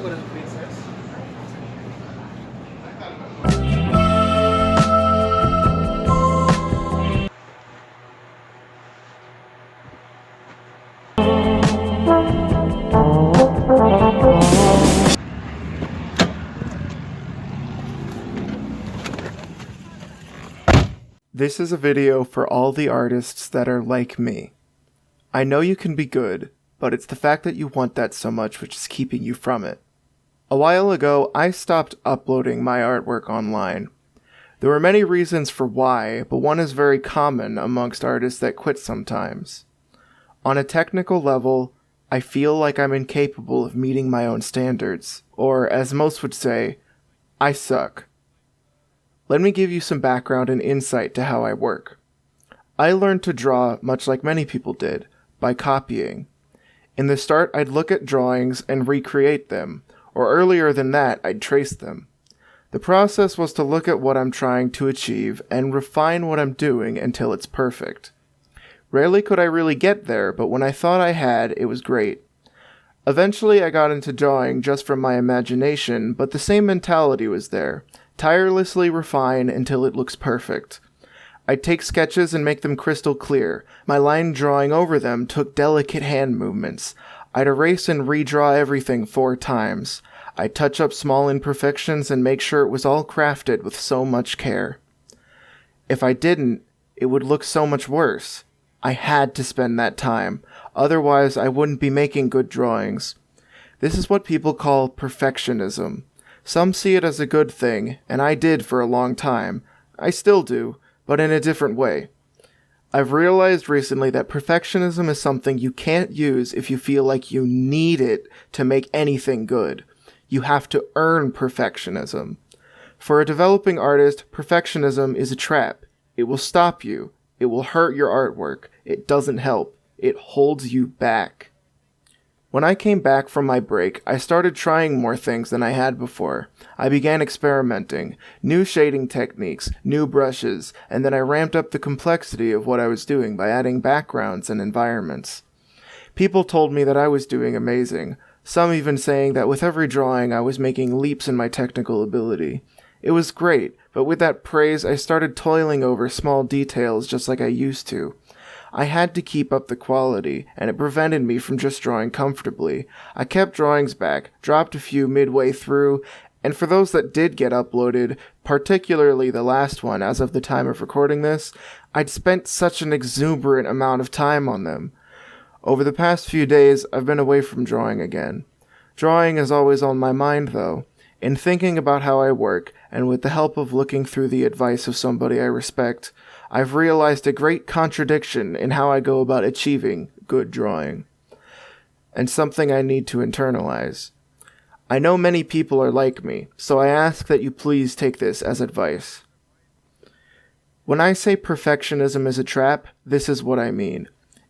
por el princess. This is a video for all the artists that are like me. I know you can be good, but it's the fact that you want that so much which is keeping you from it. A while ago, I stopped uploading my artwork online. There were many reasons for why, but one is very common amongst artists that quit sometimes. On a technical level, I feel like I'm incapable of meeting my own standards, or as most would say, I suck. Let me give you some background and insight to how I work. I learned to draw much like many people did, by copying. In the start, I'd look at drawings and recreate them, or earlier than that, I'd trace them. The process was to look at what I'm trying to achieve and refine what I'm doing until it's perfect. Rarely could I really get there, but when I thought I had, it was great. Eventually, I got into drawing just from my imagination, but the same mentality was there. Tirelessly refine until it looks perfect. I'd take sketches and make them crystal clear. My line drawing over them took delicate hand movements. I'd erase and redraw everything 4 times. I'd touch up small imperfections and make sure it was all crafted with so much care. If I didn't, it would look so much worse. I had to spend that time, otherwise I wouldn't be making good drawings. This is what people call perfectionism. Some see it as a good thing, and I did for a long time. I still do, but in a different way. I've realized recently that perfectionism is something you can't use if you feel like you need it to make anything good. You have to earn perfectionism. For a developing artist, perfectionism is a trap. It will stop you. It will hurt your artwork. It doesn't help. It holds you back. When I came back from my break, I started trying more things than I had before. I began experimenting, new shading techniques, new brushes, and then I ramped up the complexity of what I was doing by adding backgrounds and environments. People told me that I was doing amazing, some even saying that with every drawing I was making leaps in my technical ability. It was great, but with that praise I started toiling over small details just like I used to. I had to keep up the quality, and it prevented me from just drawing comfortably. I kept drawings back, dropped a few midway through, and for those that did get uploaded, particularly the last one as of the time of recording this, I'd spent such an exuberant amount of time on them. Over the past few days, I've been away from drawing again. Drawing is always on my mind, though. In thinking about how I work, and with the help of looking through the advice of somebody I respect, I've realized a great contradiction in how I go about achieving good drawing, and something I need to internalize. I know many people are like me, so I ask that you please take this as advice. When I say perfectionism is a trap, this is what I mean.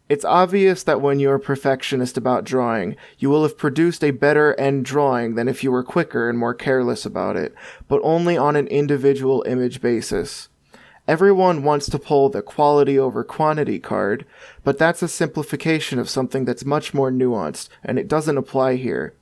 It's obvious that when you're a perfectionist about drawing, you will have produced a better end drawing than if you were quicker and more careless about it, but only on an individual image basis. Everyone wants to pull the quality over quantity card, but that's a simplification of something that's much more nuanced, and it doesn't apply here.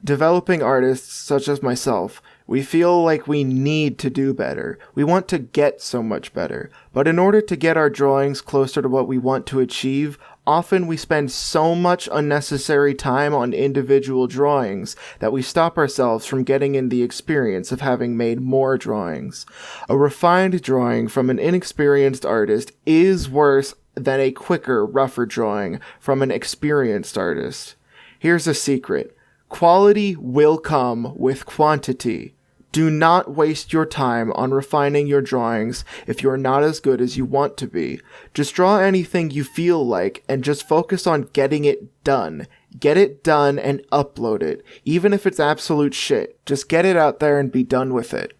Developing artists, such as myself, we feel like we need to do better. We want to get so much better. But in order to get our drawings closer to what we want to achieve, often we spend so much unnecessary time on individual drawings that we stop ourselves from getting in the experience of having made more drawings. A refined drawing from an inexperienced artist is worse than a quicker, rougher drawing from an experienced artist. Here's a secret. Quality will come with quantity. Do not waste your time on refining your drawings if you're not as good as you want to be. Just draw anything you feel like and just focus on getting it done. Get it done and upload it. Even if it's absolute shit, just get it out there and be done with it.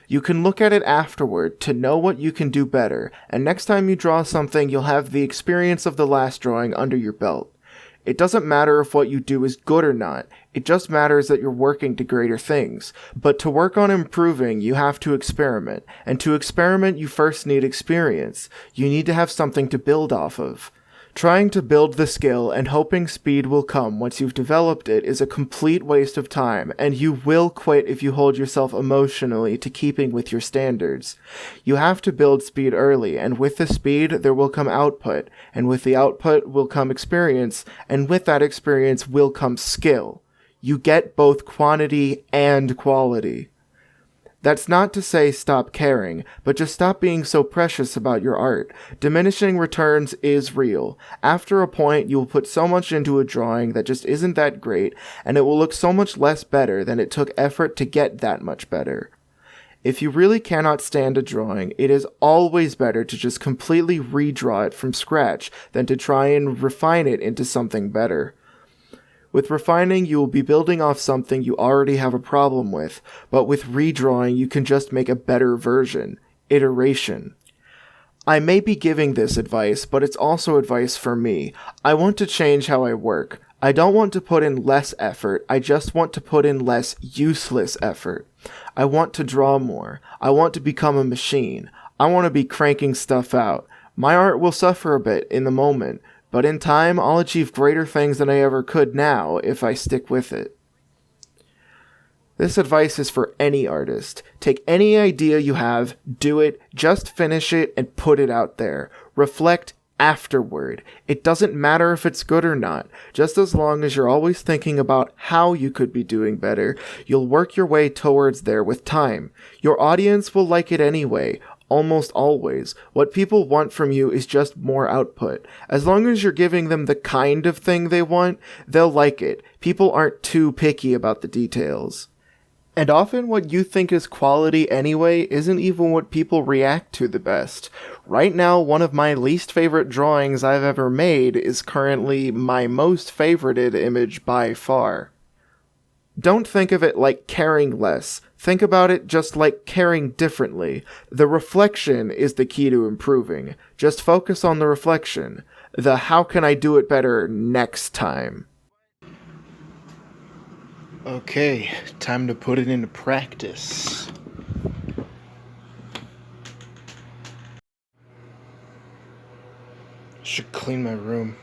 You can look at it afterward to know what you can do better, and next time you draw something, you'll have the experience of the last drawing under your belt. It doesn't matter if what you do is good or not. It just matters that you're working to greater things. But to work on improving, you have to experiment. And to experiment, you first need experience. You need to have something to build off of. Trying to build the skill and hoping speed will come once you've developed it is a complete waste of time, and you will quit if you hold yourself emotionally to keeping with your standards. You have to build speed early, and with the speed there will come output, and with the output will come experience, and with that experience will come skill. You get both quantity and quality. That's not to say stop caring, but just stop being so precious about your art. Diminishing returns is real. After a point, you will put so much into a drawing that just isn't that great, and it will look so much less better than it took effort to get that much better. If you really cannot stand a drawing, it is always better to just completely redraw it from scratch than to try and refine it into something better. With refining, you will be building off something you already have a problem with, but with redrawing, you can just make a better version. Iteration. I may be giving this advice, but it's also advice for me. I want to change how I work. I don't want to put in less effort, I just want to put in less useless effort. I want to draw more. I want to become a machine. I want to be cranking stuff out. My art will suffer a bit in the moment, but in time, I'll achieve greater things than I ever could now if I stick with it. This advice is for any artist. Take any idea you have, do it, just finish it, and put it out there. Reflect afterward. It doesn't matter if it's good or not. Just as long as you're always thinking about how you could be doing better, you'll work your way towards there with time. Your audience will like it anyway. Almost always. What people want from you is just more output. As long as you're giving them the kind of thing they want, they'll like it. People aren't too picky about the details. And often what you think is quality anyway isn't even what people react to the best. Right now, one of my least favorite drawings I've ever made is currently my most favorited image by far. Don't think of it like caring less. Think about it just like caring differently. The reflection is the key to improving. Just focus on the reflection. The how can I do it better next time. Okay, time to put it into practice. Should clean my room.